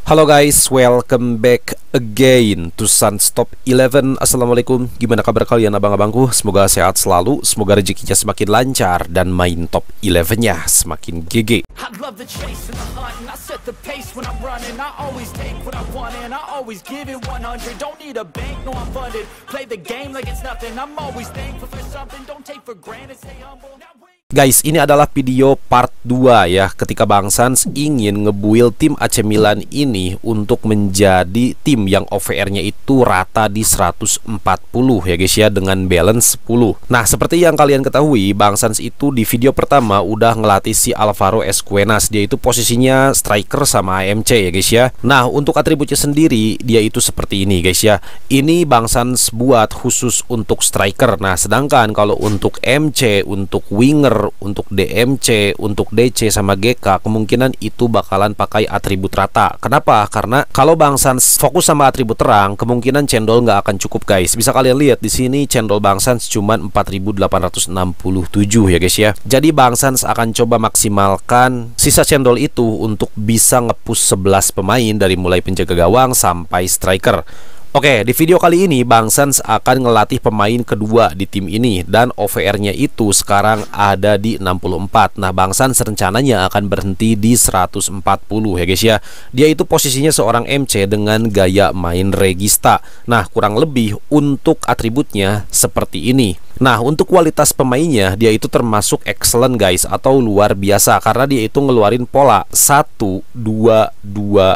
Halo guys, welcome back again to Suns Top 11. Assalamualaikum, gimana kabar kalian abang-abangku? Semoga sehat selalu, semoga rezekinya semakin lancar dan main top 11-nya semakin GG. Guys, ini adalah video part 2 ya, ketika Bang Sans ingin ngebuild tim AC Milan ini untuk menjadi tim yang OVR-nya itu rata di 140 ya guys ya, dengan balance 10. Nah, seperti yang kalian ketahui, Bang Sans itu di video pertama udah ngelatih si Alvaro Esquenas. Dia itu posisinya striker sama AMC ya guys ya. Nah, untuk atributnya sendiri dia itu seperti ini guys ya. Ini Bang Sans buat khusus untuk striker. Nah, sedangkan kalau untuk MC, untuk winger, untuk DMC, untuk DC sama GK, kemungkinan itu bakalan pakai atribut rata. Kenapa? Karena kalau Bang Sans fokus sama atribut terang, kemungkinan cendol nggak akan cukup guys. Bisa kalian lihat di sini cendol Bang Sans cuma 4867 ya guys ya. Jadi Bang Sans akan coba maksimalkan sisa cendol itu untuk bisa ngepush 11 pemain dari mulai penjaga gawang sampai striker. Oke, di video kali ini Bang Sans akan ngelatih pemain kedua di tim ini dan OVR-nya itu sekarang ada di 64. Nah, Bang Sans rencananya akan berhenti di 140 ya guys ya. Dia itu posisinya seorang MC dengan gaya main regista. Nah, kurang lebih untuk atributnya seperti ini. Nah, untuk kualitas pemainnya dia itu termasuk excellent guys, atau luar biasa, karena dia itu ngeluarin pola 1 2 2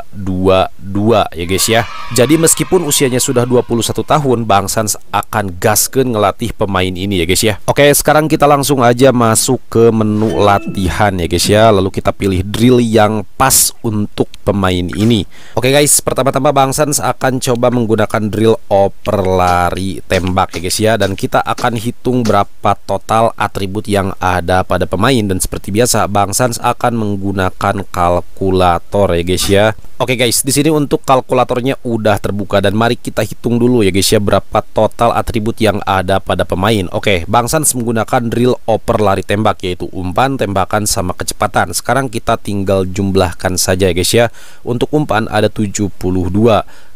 2 2 ya guys ya. Jadi meskipun usianya sudah 21 tahun, Bang Sans akan gaskeun ngelatih pemain ini ya guys ya. Oke, sekarang kita langsung aja masuk ke menu latihan ya guys ya. Lalu kita pilih drill yang pas untuk pemain ini. Oke guys, pertama-tama Bang Sans akan coba menggunakan drill oper lari tembak ya guys ya. Dan kita akan hitung berapa total atribut yang ada pada pemain. Dan seperti biasa Bang Sans akan menggunakan kalkulator ya guys ya. Oke guys, di sini untuk kalkulatornya udah terbuka dan mari kita hitung dulu ya guys ya berapa total atribut yang ada pada pemain. Oke, Bang Sans menggunakan drill oper lari tembak, yaitu umpan, tembakan sama kecepatan. Sekarang kita tinggal jumlahkan saja ya guys ya. Untuk umpan ada 72.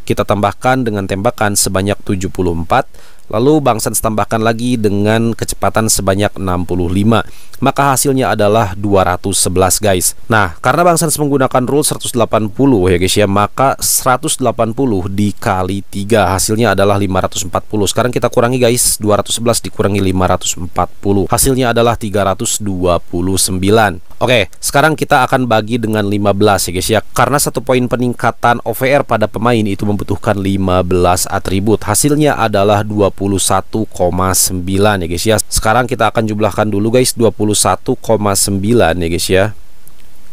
Kita tambahkan dengan tembakan sebanyak 74. Lalu Bang Sans tambahkan lagi dengan kecepatan sebanyak 65. Maka hasilnya adalah 211 guys. Nah, karena Bang Sans menggunakan rule 180 ya guys ya, maka 180 dikali 3 hasilnya adalah 540. Sekarang kita kurangi guys, 211 dikurangi 540, hasilnya adalah 329. Oke, sekarang kita akan bagi dengan 15 ya guys ya. Karena 1 poin peningkatan OVR pada pemain itu membutuhkan 15 atribut. Hasilnya adalah 21,9 ya guys ya. Sekarang kita akan jumlahkan dulu guys, 21,9 ya guys ya.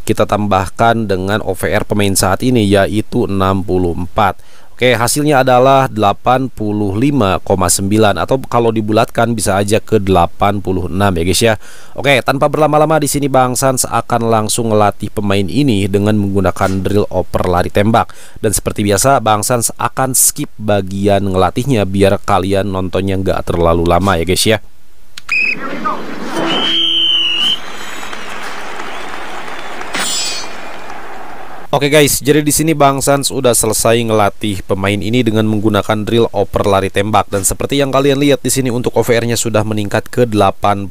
Kita tambahkan dengan OVR pemain saat ini yaitu 64. Oke, hasilnya adalah 85,9, atau kalau dibulatkan bisa aja ke 86 ya guys ya. Oke, tanpa berlama-lama di sini Bang Sans akan langsung ngelatih pemain ini dengan menggunakan drill oper lari tembak. Dan seperti biasa Bang Sans akan skip bagian ngelatihnya biar kalian nontonnya nggak terlalu lama ya guys ya. Oke guys, jadi di sini Bang Sans udah selesai ngelatih pemain ini dengan menggunakan drill oper lari tembak, dan seperti yang kalian lihat di sini untuk OVR-nya sudah meningkat ke 85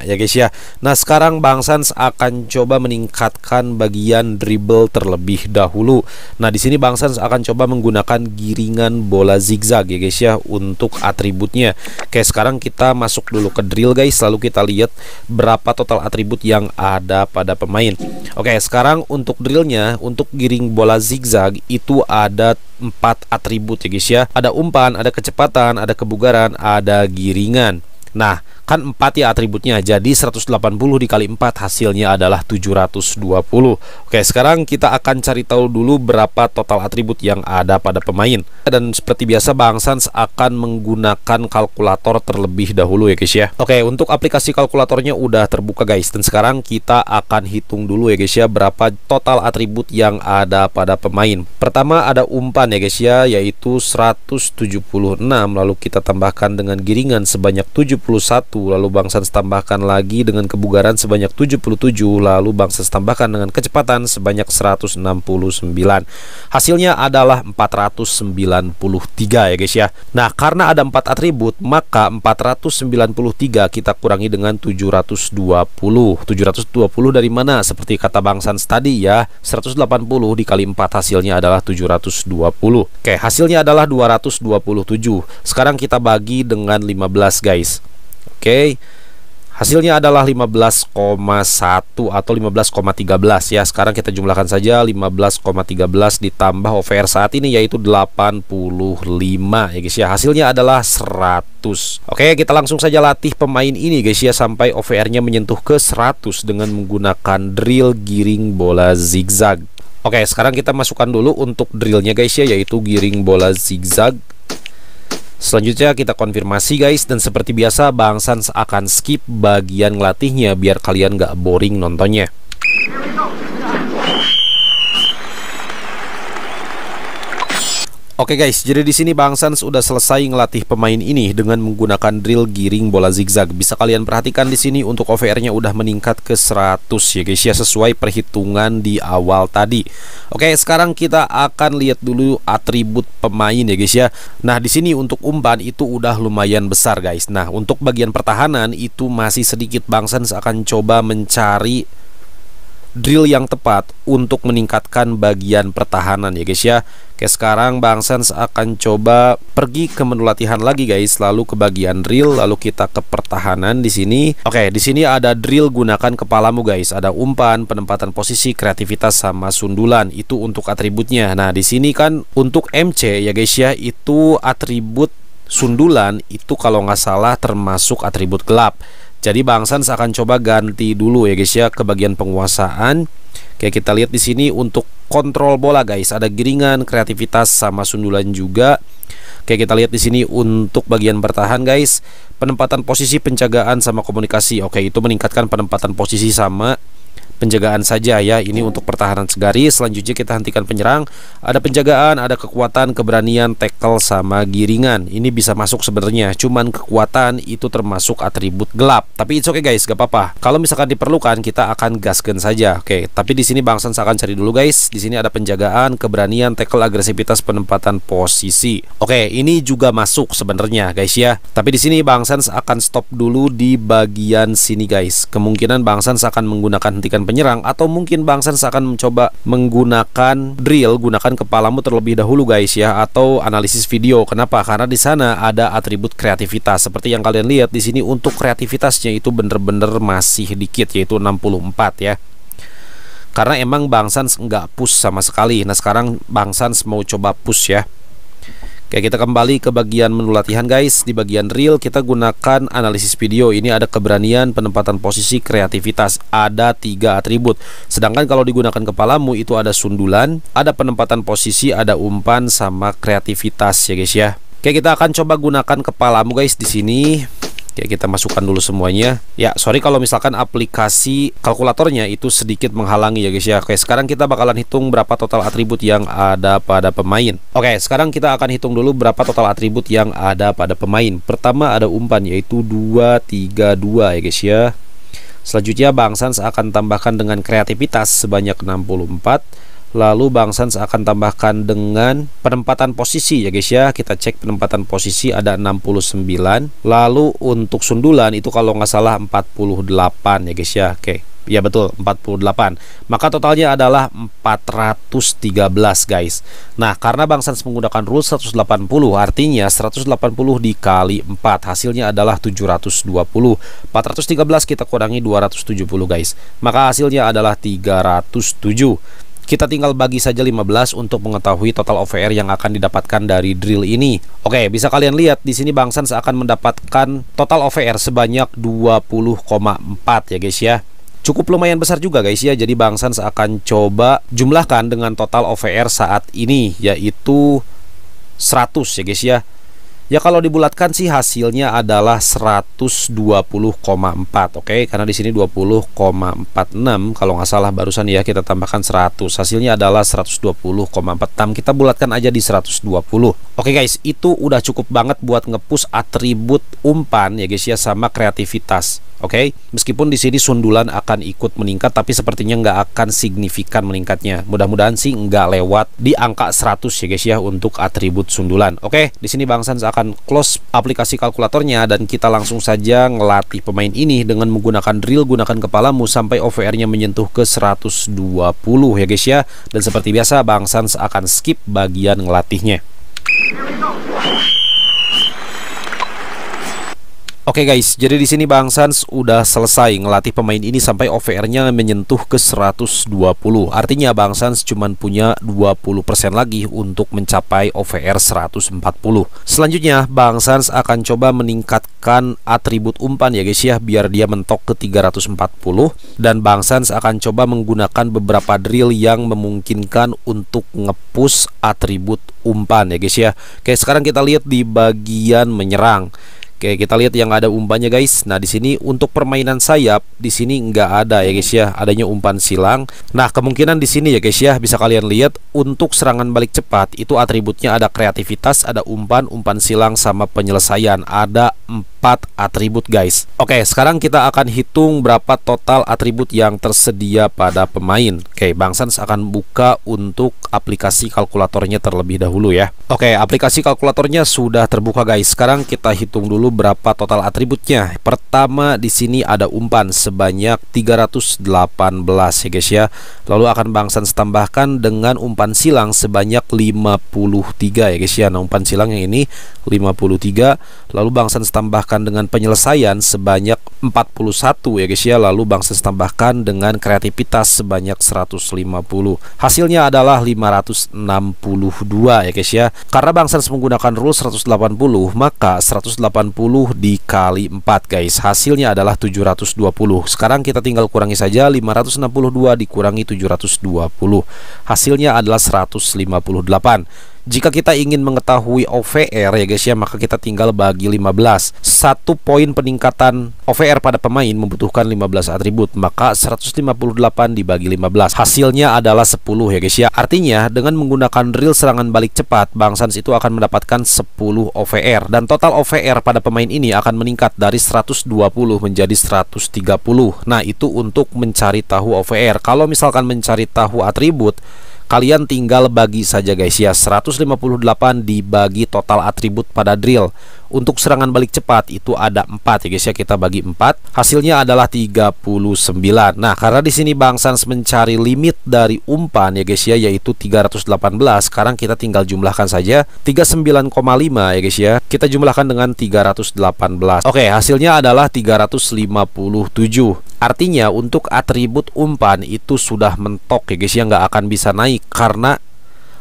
ya guys ya. Nah, sekarang Bang Sans akan coba meningkatkan bagian dribble terlebih dahulu. Nah, di sini Bang Sans akan coba menggunakan giringan bola zigzag ya guys ya untuk atributnya. Oke, sekarang kita masuk dulu ke drill guys, lalu kita lihat berapa total atribut yang ada pada pemain. Oke, sekarang untuk drillnya, untuk giring bola zigzag itu ada 4 atribut ya guys ya. Ada umpan, ada kecepatan, ada kebugaran, ada giringan. Nah, kan 4 ya atributnya, jadi 180 dikali 4 hasilnya adalah 720. Oke, sekarang kita akan cari tahu dulu berapa total atribut yang ada pada pemain. Dan seperti biasa Bang Sans akan menggunakan kalkulator terlebih dahulu ya guys ya. Oke, untuk aplikasi kalkulatornya udah terbuka guys, dan sekarang kita akan hitung dulu ya guys ya berapa total atribut yang ada pada pemain. Pertama ada umpan ya guys ya, yaitu 176, lalu kita tambahkan dengan giringan sebanyak 70. lalu Bang Sans tambahkan lagi dengan kebugaran sebanyak 77, lalu Bang Sans tambahkan dengan kecepatan sebanyak 169. Hasilnya adalah 493 ya guys ya. Nah, karena ada 4 atribut, maka 493 kita kurangi dengan 720. 720 dari mana? Seperti kata Bang Sans tadi ya, 180 dikali 4 hasilnya adalah 720. Oke, hasilnya adalah 227. Sekarang kita bagi dengan 15 guys. Oke, hasilnya adalah 15,1 atau 15,13 ya. Sekarang kita jumlahkan saja 15,13 ditambah OVR saat ini yaitu 85 ya guys ya. Hasilnya adalah 100. Oke, kita langsung saja latih pemain ini guys ya sampai OVR-nya menyentuh ke 100 dengan menggunakan drill giring bola zigzag. Oke, sekarang kita masukkan dulu untuk drillnya guys ya, yaitu giring bola zigzag. Selanjutnya kita konfirmasi guys, dan seperti biasa Bang Sans akan skip bagian ngelatihnya biar kalian gak boring nontonnya. Oke guys, jadi di sini Bang Sans udah selesai ngelatih pemain ini dengan menggunakan drill giring bola zigzag. Bisa kalian perhatikan di sini untuk OVR-nya udah meningkat ke 100 ya guys ya, sesuai perhitungan di awal tadi. Oke, sekarang kita akan lihat dulu atribut pemain ya guys ya. Nah, di sini untuk umpan itu udah lumayan besar guys. Nah, untuk bagian pertahanan itu masih sedikit. Bang Sans akan coba mencari drill yang tepat untuk meningkatkan bagian pertahanan ya guys ya. Oke, sekarang Bang Sans akan coba pergi ke menu latihan lagi guys, lalu ke bagian drill, lalu kita ke pertahanan di sini. Oke, di sini ada drill gunakan kepalamu guys, ada umpan, penempatan posisi, kreativitas sama sundulan. Itu untuk atributnya. Nah, di sini kan untuk MC ya guys ya, itu atribut sundulan itu kalau nggak salah termasuk atribut gelap. Jadi Bang Sans akan coba ganti dulu ya guys ya ke bagian penguasaan. Oke, kita lihat di sini untuk kontrol bola guys, ada giringan, kreativitas sama sundulan juga. Oke, kita lihat di sini untuk bagian bertahan guys, penempatan posisi, penjagaan sama komunikasi. Oke, itu meningkatkan penempatan posisi sama penjagaan saja ya. Ini untuk pertahanan segaris. Selanjutnya kita hentikan penyerang. Ada penjagaan, ada kekuatan, keberanian, tackle sama giringan. Ini bisa masuk sebenarnya. Cuman kekuatan itu termasuk atribut gelap. Tapi it's okay guys, gak apa-apa. Kalau misalkan diperlukan kita akan gaskan saja. Oke, tapi di sini Bang Sans akan cari dulu guys. Di sini ada penjagaan, keberanian, tackle, agresivitas, penempatan posisi. Oke, ini juga masuk sebenarnya guys ya. Tapi di sini Bang Sans akan stop dulu di bagian sini guys. Kemungkinan Bang Sans akan menggunakan hentikan penyerang, atau mungkin Bang Sans akan mencoba menggunakan drill gunakan kepalamu terlebih dahulu guys ya, atau analisis video. Kenapa? Karena di sana ada atribut kreativitas. Seperti yang kalian lihat di sini untuk kreativitasnya itu bener-bener masih dikit, yaitu 64 ya. Karena emang Bang Sans nggak push sama sekali. Nah, sekarang Bang Sans mau coba push ya. Oke, kita kembali ke bagian menu latihan guys. Di bagian drill kita gunakan analisis video. Ini ada keberanian, penempatan posisi, kreativitas. Ada 3 atribut. Sedangkan kalau digunakan kepalamu itu ada sundulan, ada penempatan posisi, ada umpan sama kreativitas ya guys ya. Oke, kita akan coba gunakan kepalamu guys di sini. Ya, kita masukkan dulu semuanya. Ya, sorry kalau misalkan aplikasi kalkulatornya itu sedikit menghalangi ya guys ya. Oke, sekarang kita bakalan hitung berapa total atribut yang ada pada pemain. Oke, sekarang kita akan hitung dulu berapa total atribut yang ada pada pemain. Pertama ada umpan yaitu 232 ya guys ya. Selanjutnya Bang Sans akan tambahkan dengan kreativitas sebanyak 64. Lalu Bang Sans akan tambahkan dengan penempatan posisi ya guys ya. Kita cek penempatan posisi ada 69. Lalu untuk sundulan itu kalau nggak salah 48 ya guys ya. Oke, ya betul 48. Maka totalnya adalah 413 guys. Nah, karena Bang Sans menggunakan rule 180, artinya 180 dikali 4 hasilnya adalah 720. 413 kita kurangi 270 guys. Maka hasilnya adalah 307. Kita tinggal bagi saja 15 untuk mengetahui total OVR yang akan didapatkan dari drill ini. Oke, bisa kalian lihat di sini Bang Sans akan mendapatkan total OVR sebanyak 20,4 ya guys ya. Cukup lumayan besar juga guys ya. Jadi Bang Sans akan coba jumlahkan dengan total OVR saat ini yaitu 100 ya guys ya. Ya kalau dibulatkan sih hasilnya adalah 120,4, oke? Karena di sini 20,46 kalau nggak salah barusan ya kita tambahkan 100. Hasilnya adalah 120,46. Kita bulatkan aja di 120. Oke guys, itu udah cukup banget buat nge-push atribut umpan ya guys ya sama kreativitas. Oke, meskipun di sini sundulan akan ikut meningkat, tapi sepertinya nggak akan signifikan meningkatnya. Mudah-mudahan sih nggak lewat di angka 100 ya guys ya untuk atribut sundulan. Oke, di sini Bang Sans akan close aplikasi kalkulatornya dan kita langsung saja ngelatih pemain ini dengan menggunakan drill gunakan kepalamu sampai OVR-nya menyentuh ke 120 ya guys ya. Dan seperti biasa Bang Sans akan skip bagian ngelatihnya. Oke guys, jadi di sini Bang Sans udah selesai ngelatih pemain ini sampai OVR-nya menyentuh ke 120. Artinya Bang Sans cuman punya 20% lagi untuk mencapai OVR 140. Selanjutnya Bang Sans akan coba meningkatkan atribut umpan ya guys ya, biar dia mentok ke 340. Dan Bang Sans akan coba menggunakan beberapa drill yang memungkinkan untuk nge-push atribut umpan ya guys ya. Oke, sekarang kita lihat di bagian menyerang. Oke, kita lihat yang ada umpannya guys. Nah, di sini untuk permainan sayap di sini nggak ada ya guys ya. Adanya umpan silang. Nah, kemungkinan di sini ya guys ya, bisa kalian lihat untuk serangan balik cepat itu atributnya ada kreativitas, ada umpan, umpan silang sama penyelesaian. Ada 4 atribut guys. Oke, sekarang kita akan hitung berapa total atribut yang tersedia pada pemain. Oke, Bang Sans akan buka untuk aplikasi kalkulatornya terlebih dahulu ya. Oke, aplikasi kalkulatornya sudah terbuka guys. Sekarang kita hitung dulu berapa total atributnya. Pertama di sini ada umpan sebanyak 318 ya guys ya. Lalu akan Bang Sans tambahkan dengan umpan silang sebanyak 53 ya guys ya. Nah, umpan silang yang ini 53. Lalu Bang Sans tambahkan dengan penyelesaian sebanyak 41 ya guys ya. Lalu Bang Sans tambahkan dengan kreativitas sebanyak 150. Hasilnya adalah 562 ya guys ya. Karena Bang Sans menggunakan rule 180, maka 180 dikali 4 guys, hasilnya adalah 720. Sekarang kita tinggal kurangi saja, 562 dikurangi 720, hasilnya adalah 158. Jika kita ingin mengetahui OVR ya guys ya, maka kita tinggal bagi 15. 1 poin peningkatan OVR pada pemain membutuhkan 15 atribut, maka 158 dibagi 15, hasilnya adalah 10 ya guys ya. Artinya dengan menggunakan drill serangan balik cepat, Bang Sans itu akan mendapatkan 10 OVR, dan total OVR pada pemain ini akan meningkat dari 120 menjadi 130. Nah, itu untuk mencari tahu OVR. Kalau misalkan mencari tahu atribut, kalian tinggal bagi saja guys ya, 158 dibagi total atribut pada drill. Untuk serangan balik cepat itu ada 4 ya guys ya, kita bagi 4, hasilnya adalah 39. Nah, karena di sini Bang Sans mencari limit dari umpan ya guys ya, yaitu 318. Sekarang kita tinggal jumlahkan saja, 39,5 ya guys ya. Kita jumlahkan dengan 318. Oke, hasilnya adalah 357. Artinya untuk atribut umpan itu sudah mentok ya guys ya, nggak akan bisa naik karena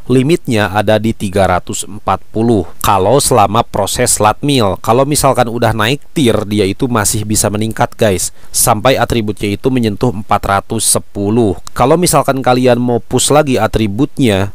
limitnya ada di 340 kalau selama proses latmil. Kalau misalkan udah naik tier, dia itu masih bisa meningkat guys, sampai atributnya itu menyentuh 410. Kalau misalkan kalian mau push lagi atributnya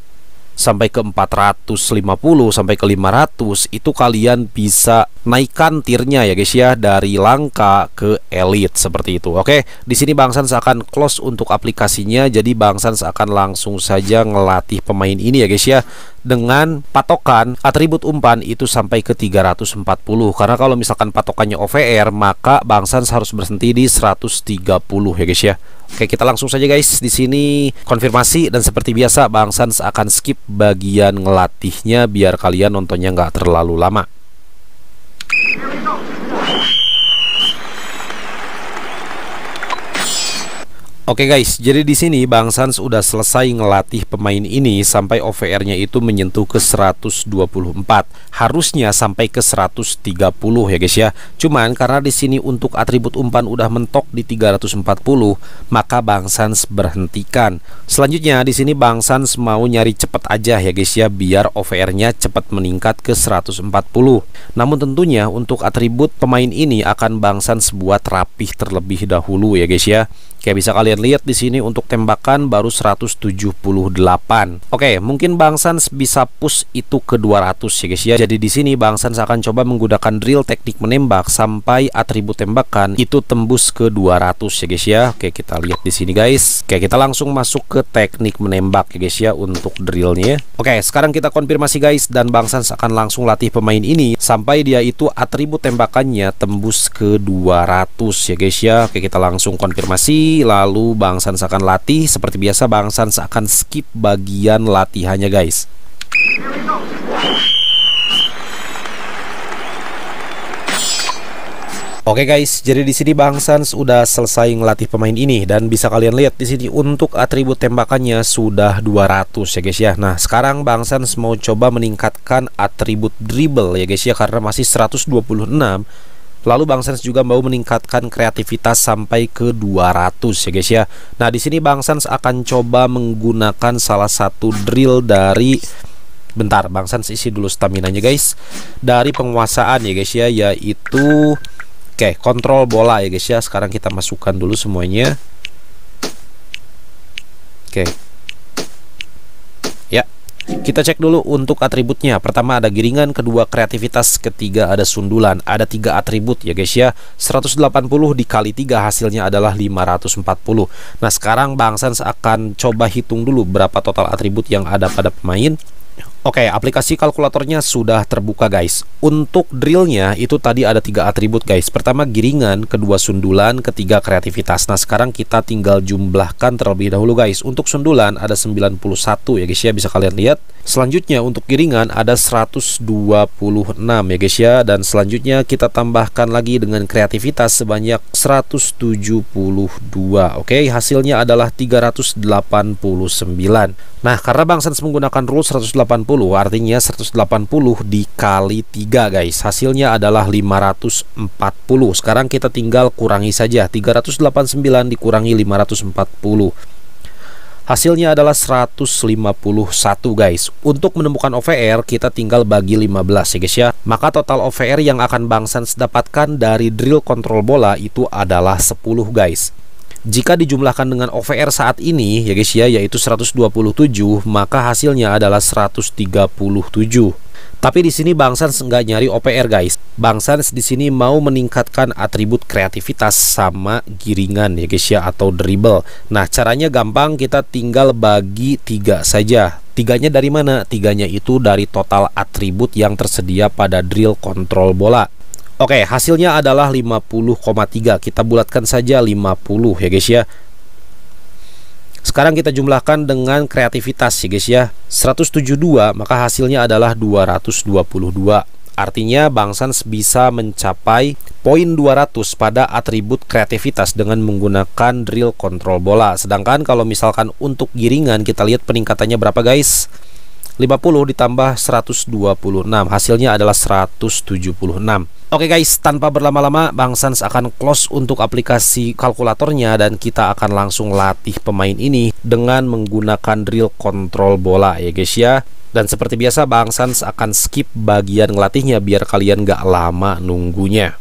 sampai ke 450 sampai ke 500, itu kalian bisa naikkan tiernya ya guys ya, dari langka ke elite seperti itu. Oke, di sini Bang Sans akan close untuk aplikasinya. Jadi Bang Sans akan langsung saja ngelatih pemain ini ya guys ya, dengan patokan atribut umpan itu sampai ke 340. Karena kalau misalkan patokannya OVR, maka Bang Sans harus berhenti di 130 ya guys ya. Oke, kita langsung saja guys. Di sini konfirmasi, dan seperti biasa Bang Sans akan skip bagian ngelatihnya biar kalian nontonnya nggak terlalu lama. Oke guys, jadi di sini Bang Sans udah selesai ngelatih pemain ini sampai OVR-nya itu menyentuh ke 124. Harusnya sampai ke 130 ya guys ya. Cuman karena di sini untuk atribut umpan udah mentok di 340, maka Bang Sans berhentikan. Selanjutnya di sini Bang Sans mau nyari cepet aja ya guys ya, biar OVR-nya cepat meningkat ke 140. Namun tentunya untuk atribut pemain ini akan Bang Sans buat rapih terlebih dahulu ya guys ya. Kayak bisa kalian kalian lihat di sini untuk tembakan baru 178. Oke, mungkin Bang Sans bisa push itu ke 200 ya guys ya. Jadi di sini Bang Sans akan coba menggunakan drill teknik menembak sampai atribut tembakan itu tembus ke 200 ya guys ya. Oke, kita lihat di sini guys. Oke, kita langsung masuk ke teknik menembak ya guys ya untuk drillnya. Oke, sekarang kita konfirmasi guys, dan Bang Sans akan langsung latih pemain ini sampai dia itu atribut tembakannya tembus ke 200 ya guys ya. Oke, kita langsung konfirmasi, lalu Bang Sans akan latih. Seperti biasa Bang Sans akan skip bagian latihannya guys. Oke guys, jadi di sini Bang Sans udah selesai ngelatih pemain ini, dan bisa kalian lihat di sini untuk atribut tembakannya sudah 200 ya guys ya. Nah, sekarang Bang Sans mau coba meningkatkan atribut dribble ya guys ya, karena masih 126. Lalu Bang Sans juga mau meningkatkan kreativitas sampai ke 200 ya guys ya. Nah, di sini Bang Sans akan coba menggunakan salah satu drill dari, bentar, Bang Sans isi dulu stamina-nya guys, dari penguasaan ya guys ya, yaitu oke, kontrol bola ya guys ya. Sekarang kita masukkan dulu semuanya. Oke. Ya, kita cek dulu untuk atributnya. Pertama ada giringan, kedua kreativitas, ketiga ada sundulan. Ada 3 atribut ya guys ya. 180 dikali 3 hasilnya adalah 540. Nah, sekarang Bang Sans akan coba hitung dulu berapa total atribut yang ada pada pemain. Oke, aplikasi kalkulatornya sudah terbuka guys. Untuk drillnya itu tadi ada 3 atribut guys. Pertama giringan, kedua sundulan, ketiga kreativitas. Nah, sekarang kita tinggal jumlahkan terlebih dahulu guys. Untuk sundulan ada 91 ya guys ya, bisa kalian lihat. Selanjutnya untuk giringan ada 126 ya guys ya. Dan selanjutnya kita tambahkan lagi dengan kreativitas sebanyak 172. Oke, hasilnya adalah 389. Nah, karena Bang Sans menggunakan rule 180, artinya 180 dikali 3 guys. Hasilnya adalah 540. Sekarang kita tinggal kurangi saja. 389 dikurangi 540. Hasilnya adalah 151 guys. Untuk menemukan OVR kita tinggal bagi 15 ya guys ya. Maka total OVR yang akan Bang Sans dapatkan dari drill kontrol bola itu adalah 10 guys. Jika dijumlahkan dengan OVR saat ini ya guys ya, yaitu 127, maka hasilnya adalah 137. Tapi di sini Bang Sans nggak nyari OPR guys. Bang Sans di sini mau meningkatkan atribut kreativitas sama giringan ya guys ya, atau dribble. Nah, caranya gampang, kita tinggal bagi 3 saja. Tiganya dari mana? Tiganya itu dari total atribut yang tersedia pada drill kontrol bola. Oke, hasilnya adalah 50,3. Kita bulatkan saja 50 ya guys ya. Sekarang kita jumlahkan dengan kreativitas ya guys ya. 172, maka hasilnya adalah 222. Artinya Bang Sans bisa mencapai poin 200 pada atribut kreativitas dengan menggunakan drill kontrol bola. Sedangkan kalau misalkan untuk giringan, kita lihat peningkatannya berapa guys? 50 ditambah 126, hasilnya adalah 176. Oke guys, tanpa berlama-lama Bang Sans akan close untuk aplikasi kalkulatornya, dan kita akan langsung latih pemain ini dengan menggunakan drill kontrol bola ya guys ya. Dan seperti biasa Bang Sans akan skip bagian ngelatihnya biar kalian gak lama nunggunya.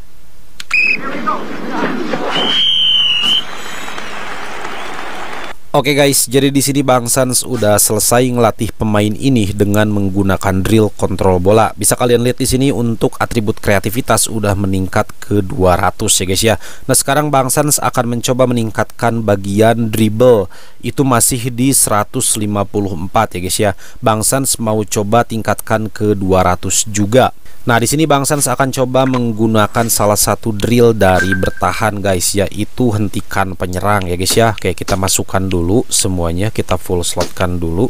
Oke guys, jadi di sini Bang Sans udah selesai ngelatih pemain ini dengan menggunakan drill kontrol bola. Bisa kalian lihat di sini untuk atribut kreativitas udah meningkat ke 200 ya guys ya. Nah, sekarang Bang Sans akan mencoba meningkatkan bagian dribble. Itu masih di 154 ya guys ya. Bang Sans mau coba tingkatkan ke 200 juga. Nah, di sini Bang Sans akan coba menggunakan salah satu drill dari bertahan guys, yaitu hentikan penyerang ya guys ya. Oke, kita masukkan dulu semuanya, kita full slotkan dulu.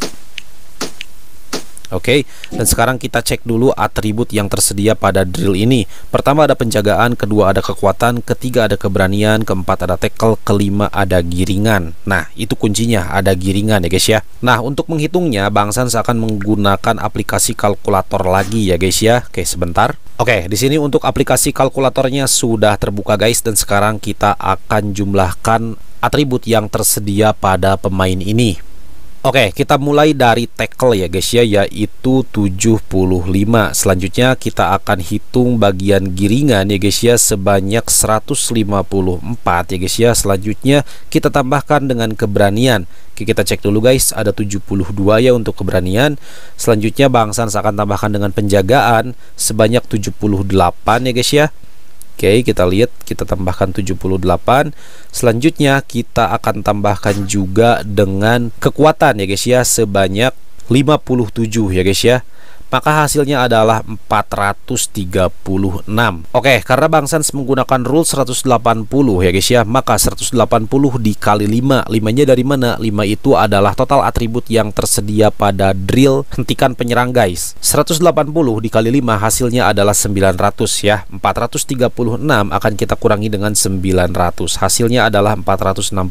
Oke, dan sekarang kita cek dulu atribut yang tersedia pada drill ini. Pertama ada penjagaan, kedua ada kekuatan, ketiga ada keberanian, keempat ada tackle, kelima ada giringan. Nah, itu kuncinya, ada giringan ya guys ya. Nah, untuk menghitungnya Bang Sans akan menggunakan aplikasi kalkulator lagi ya guys ya. Oke, sebentar. Oke, di sini untuk aplikasi kalkulatornya sudah terbuka guys, dan sekarang kita akan jumlahkan atribut yang tersedia pada pemain ini. Oke, kita mulai dari tackle ya guys ya, yaitu 75. Selanjutnya kita akan hitung bagian giringan ya guys ya, sebanyak 154 ya guys ya. Selanjutnya kita tambahkan dengan keberanian. Oke, kita cek dulu guys, ada 72 ya untuk keberanian. Selanjutnya Bang Sans akan tambahkan dengan penjagaan sebanyak 78 ya guys ya. Oke, kita lihat, kita tambahkan 78. Selanjutnya kita akan tambahkan juga dengan kekuatan ya guys ya, sebanyak 57 ya guys ya. Maka hasilnya adalah 436. Oke, karena Bang Sans menggunakan rule 180 ya guys ya, maka 180 dikali 5. 5-nya dari mana? 5 itu adalah total atribut yang tersedia pada drill hentikan penyerang guys. 180 dikali 5 hasilnya adalah 900 ya. 436 akan kita kurangi dengan 900. Hasilnya adalah 464.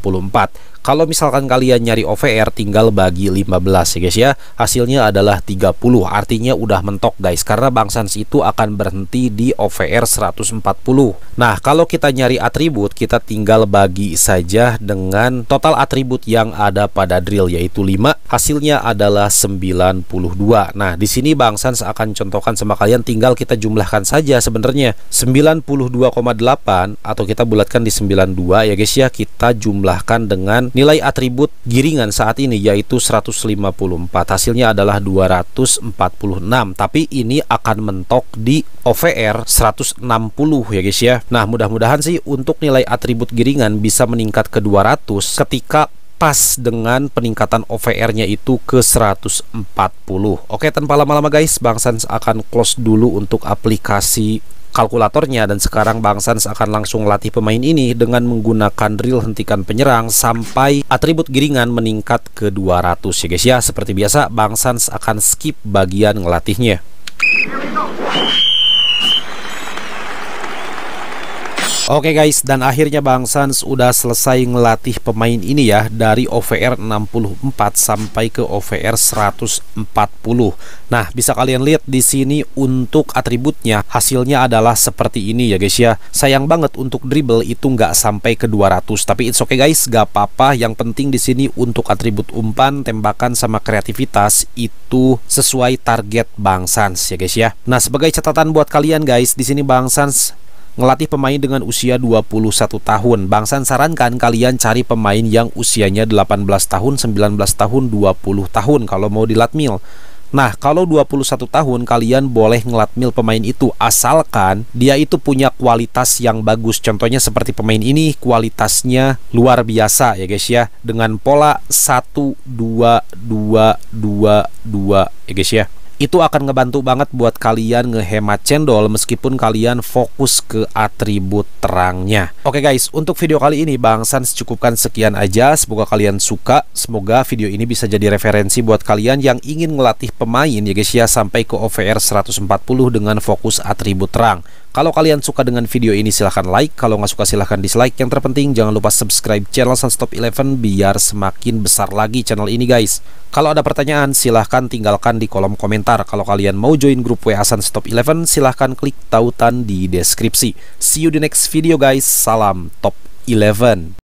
Kalau misalkan kalian nyari OVR tinggal bagi 15 ya guys ya. Hasilnya adalah 30. Artinya udah mentok guys, karena Bang Sans itu akan berhenti di OVR 140. Nah, kalau kita nyari atribut, kita tinggal bagi saja dengan total atribut yang ada pada drill, yaitu 5. Hasilnya adalah 92. Nah, di sini Bang Sans akan contohkan sama kalian, tinggal kita jumlahkan saja sebenarnya. 92,8 atau kita bulatkan di 92 ya guys ya. Kita jumlahkan dengan nilai atribut giringan saat ini, yaitu 154. Hasilnya adalah 246. Tapi ini akan mentok di OVR 160 ya guys ya. Nah, mudah-mudahan sih untuk nilai atribut giringan bisa meningkat ke 200 ketika pas dengan peningkatan OVR-nya itu ke 140. Oke, tanpa lama-lama guys, Bang Sans akan close dulu untuk aplikasi kalkulatornya, dan sekarang Bang Sans akan langsung latih pemain ini dengan menggunakan drill hentikan penyerang sampai atribut giringan meningkat ke 200 ya guys ya. Seperti biasa Bang Sans akan skip bagian ngelatihnya. Oke guys, dan akhirnya Bang Sans udah selesai ngelatih pemain ini ya, dari OVR 64 sampai ke OVR 140. Nah, bisa kalian lihat di sini untuk atributnya hasilnya adalah seperti ini ya guys ya. Sayang banget untuk dribble itu nggak sampai ke 200, tapi it's okay guys, gak apa-apa. Yang penting di sini untuk atribut umpan, tembakan sama kreativitas itu sesuai target Bang Sans ya guys ya. Nah, sebagai catatan buat kalian guys, di sini Bang Sans ngelatih pemain dengan usia 21 tahun. Bang Sans sarankan kalian cari pemain yang usianya 18 tahun, 19 tahun, 20 tahun kalau mau dilatmil. Nah, kalau 21 tahun kalian boleh ngelatmil pemain itu asalkan dia itu punya kualitas yang bagus. Contohnya seperti pemain ini, kualitasnya luar biasa ya guys ya, dengan pola 1 2 2 2 2 ya guys ya. Itu akan ngebantu banget buat kalian ngehemat cendol meskipun kalian fokus ke atribut terangnya. Oke guys, untuk video kali ini Bang Sans cukupkan sekian aja. Semoga kalian suka. Semoga video ini bisa jadi referensi buat kalian yang ingin ngelatih pemain ya guys ya, sampai ke OVR 140 dengan fokus atribut terang. Kalau kalian suka dengan video ini silahkan like, kalau nggak suka silahkan dislike. Yang terpenting jangan lupa subscribe channel Sans Top 11 biar semakin besar lagi channel ini guys. Kalau ada pertanyaan silahkan tinggalkan di kolom komentar. Kalau kalian mau join grup WA Sans Top 11 silahkan klik tautan di deskripsi. See you di next video guys. Salam Top 11.